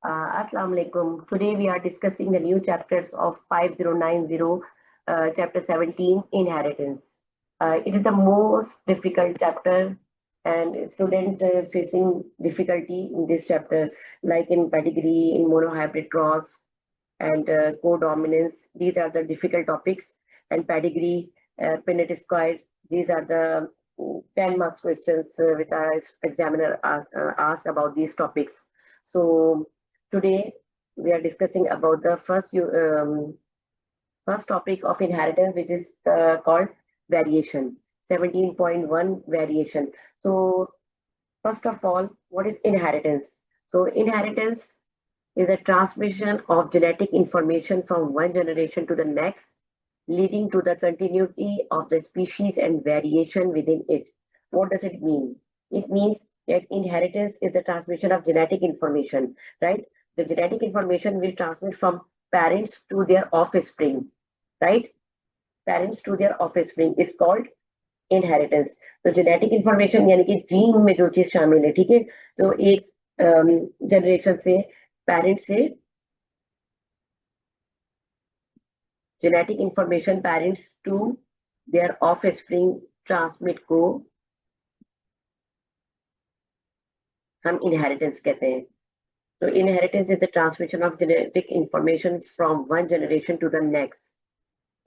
Assalamu alaikum. Today we are discussing the new chapters of 5090, chapter 17, Inheritance. It is the most difficult chapter, and student facing difficulty in this chapter, like in pedigree, in monohybrid cross, and codominance. These are the difficult topics, and pedigree, Punnett square. These are the 10 marks questions which our examiner asked about these topics. So today we are discussing about the first topic of inheritance, which is called variation. 17.1 variation. So first of all, what is inheritance? So inheritance is a transmission of genetic information from one generation to the next, leading to the continuity of the species and variation within it. What does it mean? It means that inheritance is the transmission of genetic information, right? The genetic information which transmit from parents to their offspring, right? Parents to their offspring is called inheritance. तो genetic information यानी कि gene में जो चीज शामिल है, ठीक है, तो एक जनरेशन से पेरेंट से genetic information parents to their offspring transmit को हम इनहेरिटेंस कहते हैं. तो inheritance is the transmission of genetic information from one generation to the next.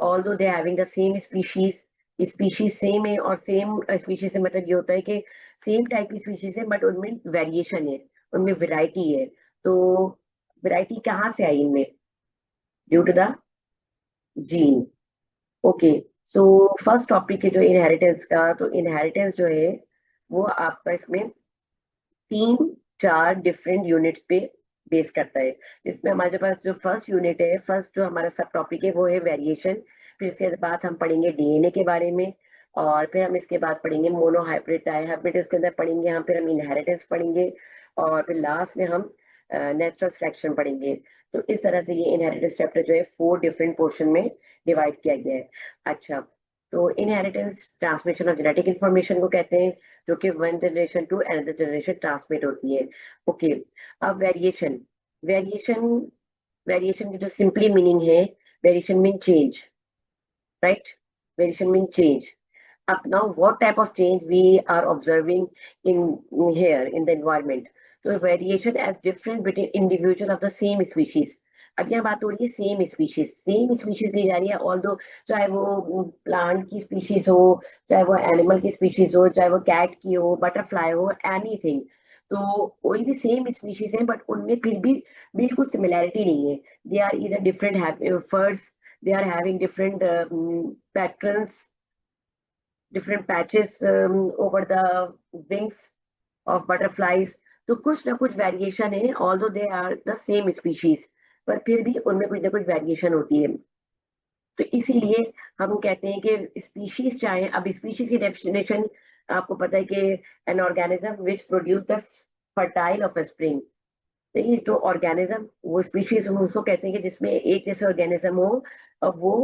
Although they having the same species same है, और same species से मतलब ये होता है कि सेम टाइप की स्पीशीज है, बट उनमें वेरिएशन है, उनमें वैरायटी है. तो वैरायटी कहाँ से आई इनमें? Due to the gene. Okay, so first topic है जो इनहेरिटेंस का. तो इनहेरिटेंस जो है वो आपका इसमें 3-4 डिफरेंट यूनिट्स पे बेस करता है, जिसमें हमारे पास जो फर्स्ट यूनिट है, फर्स्ट जो हमारा सब टॉपिक है वो है वेरिएशन. फिर इसके बाद हम पढ़ेंगे डीएनए के बारे में, और फिर हम इसके बाद पढ़ेंगे मोनोहाइब्रिड, डाइहाइब्रिड इसके अंदर पढ़ेंगे हम, फिर हम इनहेरिटेंस पढ़ेंगे, और फिर लास्ट में हम नेचुरल सिलेक्शन पढ़ेंगे. तो इस तरह से ये इनहेरिटेंस चैप्टर जो है 4 डिफरेंट पोर्शन में डिवाइड किया गया है. अच्छा, तो inheritance transmission of genetic information को कहते हैं, जो कि one generation to another generation transmit होती है. ओके, अब वेरिएशन. वेरिएशन की जो सिंपली मीनिंग है, variation mean change, right? Variation means change. Up now, what type of change we are observing in here in the environment? So variation as different between individual of the same species. अब यहाँ बात हो रही है same species ली जा रही है, although चाहे वो प्लांट की स्पीशीज हो, चाहे वो एनिमल की स्पीशीज हो, चाहे वो कैट की हो, बटरफ्लाई हो, एनीथिंग. तो कोई भी सेम स्पीशीज है, बट उनमें फिर भी बिल्कुल सिमिलैरिटी नहीं है. दे आर इधर डिफरेंट फर्स, they are having different patterns, different patches over the wings of butterflies. तो कुछ ना कुछ वेरिएशन है, although they are the same species, पर फिर भी उनमें कुछ ना कुछ वेरिएशन होती है. तो इसीलिए हम कहते हैं कि स्पीशीज चाहे, अब स्पीशीज की डेफिनेशन आपको पता है कि an organism which produce the fertile of spring. ये जो ऑर्गेनिज्म, वो स्पीशीज उसको कहते हैं कि जिसमें एक जैसे ऑर्गेनिज्म हो और वो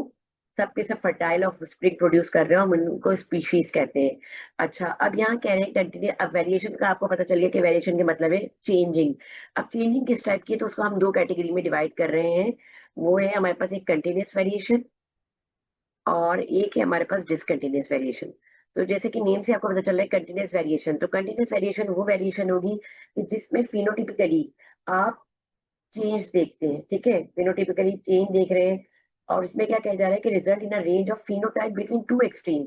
सबके सब फर्टाइल ऑफ स्प्रिंग प्रोड्यूस कर रहे हो, हम उनको स्पीशीज कहते हैं. अच्छा, अब यहाँ कह रहे हैं कंटिन्यू. अब वेरिएशन का आपको पता चल गया कि वेरिएशन के मतलब है चेंजिंग. अब चेंजिंग किस टाइप की है, तो उसको हम 2 कैटेगरी में डिवाइड कर रहे हैं. वो है हमारे पास एक कंटिन्यूस वेरिएशन, और एक है हमारे पास डिसकंटिन्यूस वेरिएशन. तो जैसे कि नेम से आपको पता चल रहा है कंटिन्यूस वेरिएशन, तो कंटिन्यूस वेरिएशन वो वेरिएशन होगी कि जिसमें फिनोटिपिकली आप चेंज देखते हैं, ठीक है, फिनोटिपिकली चेंज देख रहे हैं. और इसमें क्या कहा जा रहा है कि result in a range of phenotype between 2 extreme,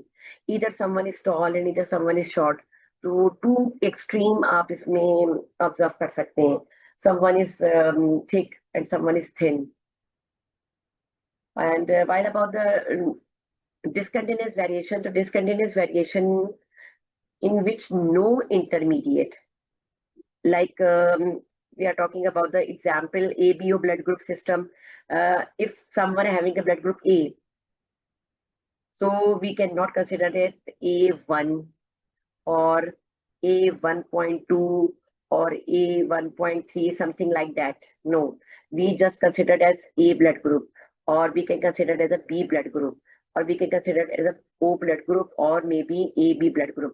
either someone is tall and either someone is short. तो 2 एक्सट्रीम आप इसमें ऑब्जर्व कर सकते हैं. Someone is thick and someone is thin. And while about the discontinuous variation, so discontinuous variation in which no intermediate, like we are talking about the example ABO blood group system. If someone having a blood group A, so we cannot consider it A1 or A1.2 or A1.3, something like that. No, we just consider it as A blood group, or we can consider it as a B blood group, or we can consider it as a O blood group, or maybe AB blood group.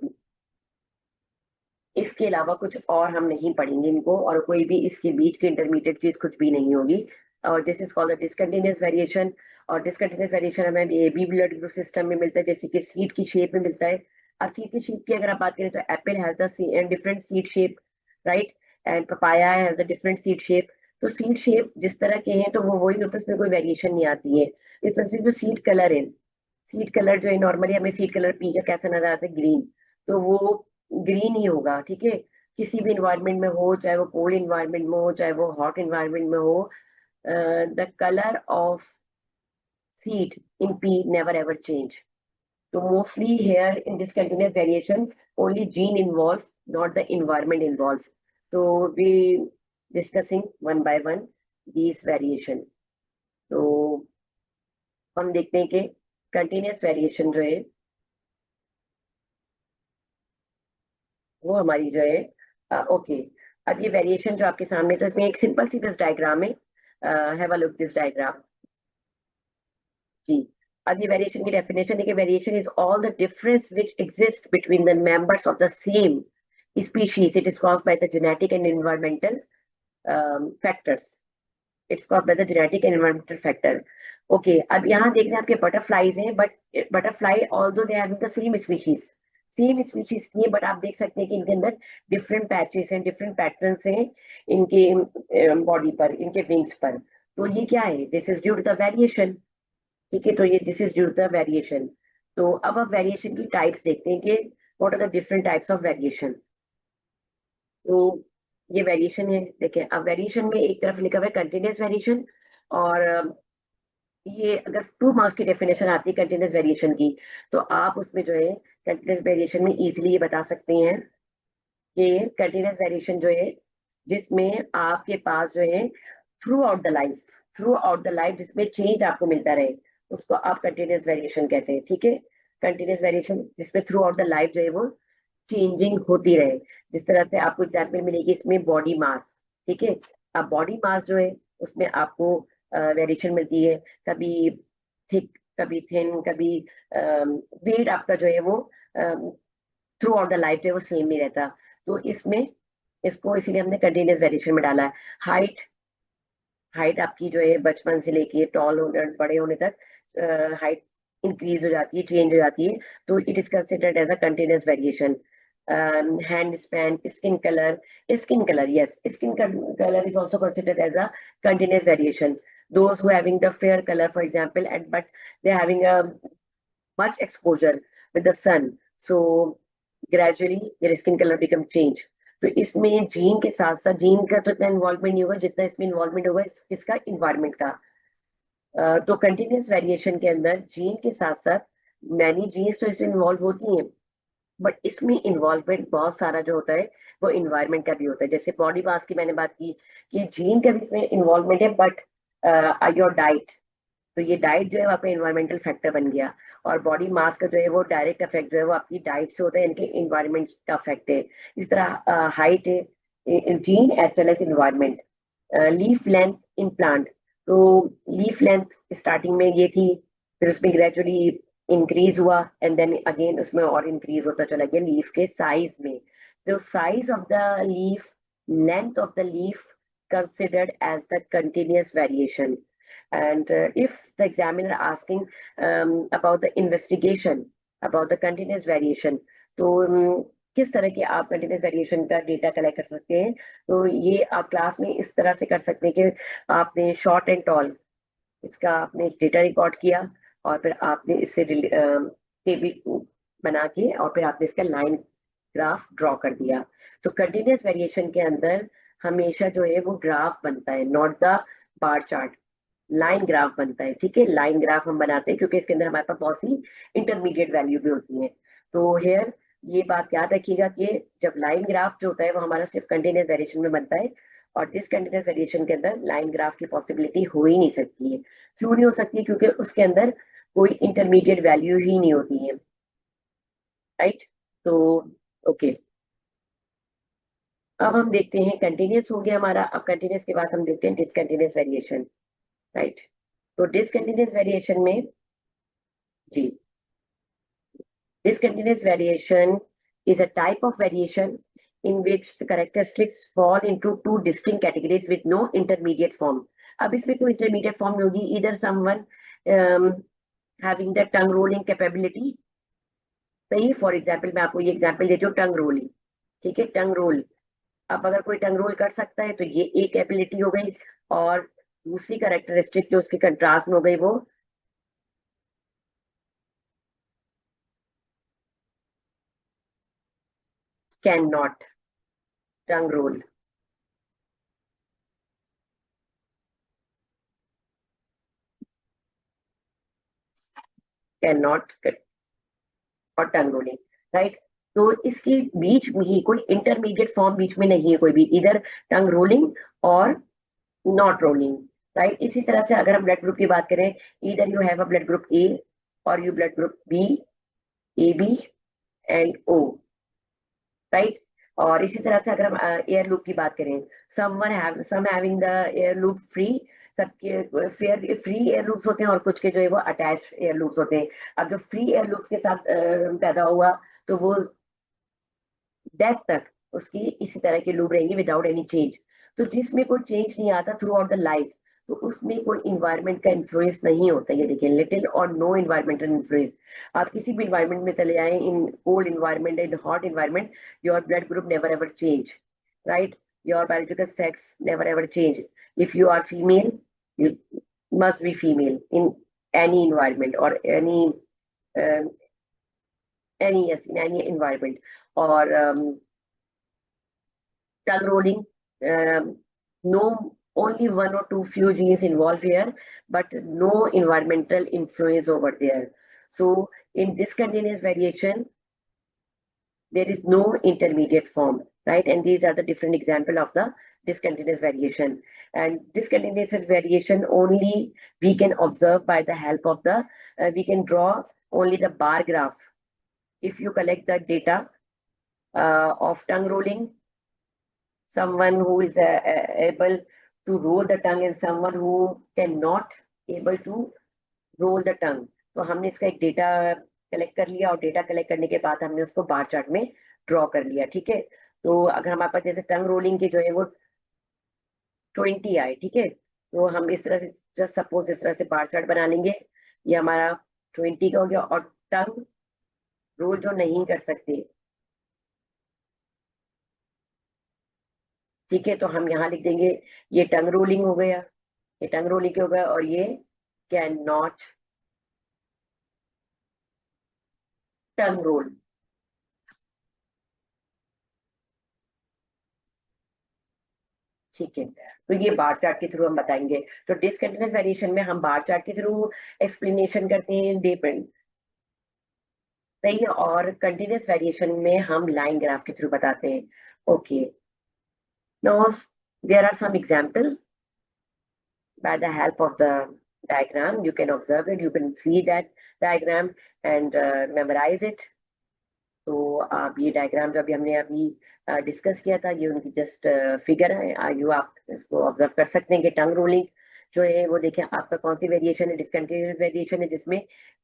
इसके अलावा कुछ और हम नहीं पढ़ेंगे इनको, और कोई भी इसके बीच की इंटरमीडिएट चीज कुछ भी नहीं होगी। और this is called discontinuous variation. और डिसकंटिन्यूअस वेरिएशन हमें A B blood group system में मिलता है, जैसे कि सीड की शेप में मिलता है। और सीड की शेप की अगर आप बात करें तो Apple has the different seed shape, right, and papaya has the different seed shape. तो सीड शेप जिस तरह के हैं तो वो वही होता है, उसमें कोई वेरिएशन नहीं आती है। इस तरह से जो सीड कलर है, सीड कलर जो है नॉर्मली हमें सीड कलर पी का कैसा नजर आता है, ग्रीन, तो वो ग्रीन ही होगा, ठीक है। किसी भी इन्वायरमेंट में हो, चाहे वो कोल्ड इन्वायरमेंट में हो, चाहे वो हॉट इन्वायरमेंट में हो, the colour of seed in pea never ever change. So mostly here in this continuous variation, only gene involved, not the environment involved. So we discussing one by one these variation. तो हम देखते हैं कि continuous variation जो है वो हमारी जो है ओके। अब ये वेरिएशन जो आपके सामने, तो इसमें एक सिंपल सी दिस डायग्राम है, have a look this diagram जी। अब ये वेरिएशन की डेफिनेशन है कि variation is all the difference which exist between the members of the same species. It is caused by the genetic and environmental factors. It's caused by the genetic and environmental factor. Okay, अब यहाँ देख रहे हैं आपके butterflies हैं, but butterfly although they have the same species की है, but आप देख सकते हैं कि इनके अंदर डिफरेंट पैचेस हैं, डिफरेंट पैटर्न्स हैं इनके बॉडी पर, इनके विंग्स पर। तो ये क्या है? This is due to the variation, ठीक है। तो ये this is due to the variation. तो अब आप वेरिएशन की टाइप्स देखते हैं कि what are the different types of variation. तो ये वेरिएशन है, देखिए अब वेरिएशन में एक तरफ लिखा हुआ है कंटिन्यूस वेरिएशन, और ये अगर 2 मार्क्स की डेफिनेशन आती है कंटिन्यूस वेरिएशन की, तो आप उसमें जो है कंटिन्यूस वेरिएशन में इजीली ये बता सकते हैं कि कंटिन्यूस वेरिएशन जो है जिसमें आपके पास जो है थ्रू आउट द लाइफ जिसमें चेंज आपको मिलता रहे, उसको आप कंटिन्यूस वेरिएशन कहते हैं, ठीक है। कंटिन्यूस वेरिएशन जिसमें थ्रू आउट द लाइफ जो है वो चेंजिंग होती रहे। जिस तरह से आपको एग्जाम्पल मिलेगी इसमें बॉडी मास, ठीक है। अब बॉडी मास जो है उसमें आपको वेरिएशन मिलती है, कभी थिक, कभी थिन, कभी वेट आपका जो है वो थ्रू आउट द लाइफ जो है वो सेम नहीं रहता। तो इसमें इसको इसीलिए हमने कंटिन्यूस वेरिएशन में डाला है। हाइट हाइट आपकी जो है बचपन से लेके टॉल होने, बड़े होने तक हाइट इंक्रीज हो जाती है, चेंज हो जाती है, तो it is considered as a continuous variation. Hand span, skin colour, yes, skin color is also considered as a continuous variation. Those who having the fair color, for example, and but they're having a much exposure with the sun, so gradually their skin color become change. तो इसमें gene के साथ साथ, gene का तो इतना involvement नहीं होगा जितना इसमें इन्वॉल्वमेंट होगा इसका इन्वायरमेंट का। तो कंटिन्यूस वेरिएशन के अंदर जीन के साथ साथ मैनी जीन्स तो इसमें इन्वॉल्व होती हैं, बट इसमें इन्वॉल्वमेंट बहुत सारा जो होता है वो इन्वायरमेंट का भी होता है। जैसे बॉडी मास की मैंने बात की कि जीन का भी इसमें इन्वॉल्वमेंट है, बट योर डाइट, तो ये डाइट जो है वो आपका इन्वायरमेंटल फैक्टर बन गया। और बॉडी मास का जो है वो डायरेक्ट इफेक्ट जो है वो आपकी डाइट से होता है, इनके इन्वायरमेंट का इफेक्ट है। इस तरह हाइट है gene as well as environment. Leaf length in plant, तो लीफ लेंथ स्टार्टिंग में ये थी, फिर उसमें ग्रेजुअली इंक्रीज हुआ, एंड देन अगेन उसमें और इंक्रीज होता चला गया लीफ के साइज में। तो size of the leaf, length of the leaf considered as the continuous variation. And if the examiner asking about the investigation about the continuous variation, तो किस तरह के आप कंटिन्यूस वेरिएशन का डेटा कलेक्ट कर सकते हैं, तो ये आप क्लास में इस तरह से कर सकते हैं कि आपने शॉर्ट एंड टॉल इसका आपने एक डेटा रिकॉर्ड किया, और फिर आपने इससे टेबल बना के और फिर आपने इसका लाइन ग्राफ ड्रॉ कर दिया। तो कंटिन्यूस वेरिएशन के अंदर हमेशा जो है वो ग्राफ बनता है, not the bar chart, line graph बनता है, ठीक है। लाइन ग्राफ हम बनाते हैं क्योंकि इसके अंदर हमारे पास बहुत सी इंटरमीडिएट वैल्यू भी होती है। तो हेयर ये बात याद रखिएगा कि जब लाइन ग्राफ जो होता है वो हमारा सिर्फ कंटिन्यूस वेरिएशन में बनता है, और डिसकंटिन्यूस वेरिएशन के अंदर लाइन ग्राफ की पॉसिबिलिटी हो ही नहीं सकती है। क्यों नहीं हो सकती है? क्योंकि उसके अंदर कोई इंटरमीडिएट वैल्यू ही नहीं होती है, राइट। तो ओके, अब हम देखते हैं कंटिन्यूस हो गया हमारा। अब कंटिन्यूस के बाद हम देखते हैं डिसकंटिन्यूस वेरिएशन, राइट। तो डिसकंटिन्यूस वेरिएशन में जी, discontinuous variation is a type of variation in which the characteristics fall into two distinct categories with no intermediate form. अब इसमें कोई intermediate form नहीं होगी, either someone having the tongue rolling capability, सही. For example मैं आपको ये example देती हूँ, टंग रोलिंग. ठीक है, टंग रोल. अब अगर कोई टंग रोल कर सकता है तो ये एक एबिलिटी हो गई, और दूसरी कैरेक्टरिस्टिक जो उसके कंट्रास्ट में हो गई वो can not tongue role. Can not और टंग रोलिंग, राइट. तो इसके बीच में ही कोई इंटरमीडिएट फॉर्म बीच में नहीं है कोई भी, इधर टंग रोलिंग और नॉट रोलिंग, राइट. इसी तरह से अगर हम ब्लड ग्रुप की बात करें, इधर you have a blood group A और you blood group B, A B and O, right. और इसी तरह से अगर हम एयर लूप की बात करें, some having the air loop free, सबके फ्री एयर लूप्स होते हैं और कुछ के जो है वो अटैच एयर लूप्स होते हैं. अब जो फ्री एयर लूप्स के साथ पैदा हुआ तो वो डेथ तक उसकी इसी तरह की लूप रहेंगी विदाउट एनी चेंज. तो जिसमें कोई चेंज नहीं आता थ्रू आउट द लाइफ, तो उसमें कोई इन्वायरमेंट का इन्फ्लुएंस नहीं होता. ये देखिए, लिटिल और नो इन्वायरमेंटल इन्फ्लुएंस. आप किसी भी इन्वायरमेंट में चले जाएं, in cold environment, in hot environment, your blood group never ever change, right. Your biological sex never ever change. If you are female, you must be female in any environment or um, any yes, in any environment. Or tongue rolling, no, only one or two few genes involved here, but no environmental influence over there. So in discontinuous variation, there is no intermediate form, right? And these are the different example of the discontinuous variation. And discontinuous variation only we can observe by the help of the, we can draw only the bar graph. If you collect the data of tongue rolling, someone who is able to roll the tongue and someone who cannot able to roll the tongue. तो हमने इसका एक data collect कर लिया, और data collect करने के बाद हमने उसको बार चार्ट में ड्रॉ कर लिया. ठीक है, तो अगर हमारे पास जैसे टंग रोलिंग के जो है वो 20 आए, ठीक है, तो हम इस तरह से जस्ट सपोज इस तरह से बार चार्ट बना लेंगे. ये हमारा 20 का हो गया. और टंग रोल जो नहीं कर सकते, ठीक है, तो हम यहाँ लिख देंगे ये टंग रोलिंग हो गया, ये टंग रोलिंग हो गया, और ये कैन नॉट टंग रोल. ठीक है, तो ये बार चार्ट के थ्रू हम बताएंगे. तो डिसकंटिन्यूअस वेरिएशन में हम बार चार्ट के थ्रू एक्सप्लेनेशन करते हैं, डिपेंड, सही है. और कंटिन्यूअस वेरिएशन में हम लाइन ग्राफ के थ्रू बताते हैं. Okay, now there are some example. by the help of the diagram you can observe it, you can see that diagram and memorize it. तो आप ये डायग्राम जो अभी हमने अभी डिस्कस किया था, ये उनकी जस्ट फिगर है. आयु आप इसको ऑब्जर्व कर सकते हैं कि टंग रोलिंग जो है वो देखिए आपका कौन सी वेरिएशन है, डिसकंटिन्यूअस वेरिएशन है, जिसमें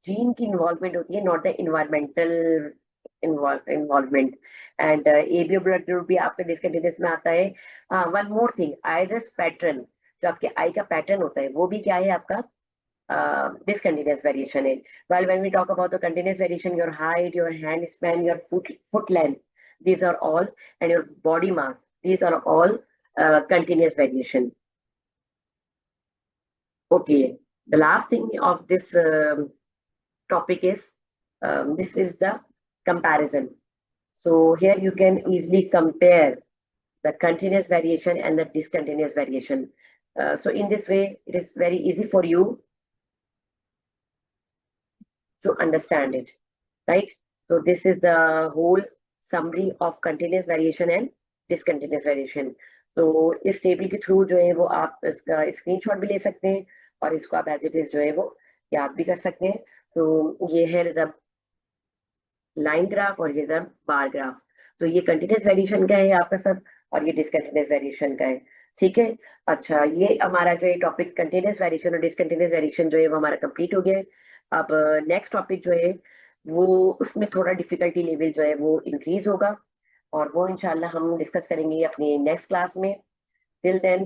जीन की इन्वॉल्वमेंट होती है, not the environmental involvement. And ABO blood group भी आपका डिसकंटिन्यूअस में आता है. One more thing, iris pattern, जो आपके आई का पैटर्न होता है वो भी क्या है आपका discontinuous variation in. While when we talk about the continuous variation, your height, your hand span, your foot length, these are all, and your body mass, these are all continuous variation. Okay, the last thing of this topic is this is the comparison. So here you can easily compare the continuous variation and the discontinuous variation. So in this way, it is very easy for you to understand it, right? So this is the whole summary of continuous variation and discontinuous variation. तो इस table के through जो है वो आप इसका screenshot भी ले सकते हैं, और इसको आप एज इट इज जो है वो याद भी कर सकते हैं. तो ये है रिजर्व लाइन ग्राफ और ये रिजर्व बार ग्राफ. तो ये कंटिन्यूस वेरिएशन का है आपका सब, और ये डिसकंटिन्यूस वेरिएशन का है. ठीक है, अच्छा, ये हमारा जो है टॉपिक कंटिन्यूस वेरिएशन और डिसकंटिन्यूस वेरिएशन जो है वो हमारा कंप्लीट हो गया है. अब नेक्स्ट टॉपिक जो है वो उसमें थोड़ा डिफिकल्टी लेवल जो है वो इंक्रीज होगा, और वो इंशाल्लाह हम डिस्कस करेंगे अपनी नेक्स्ट क्लास में. Till then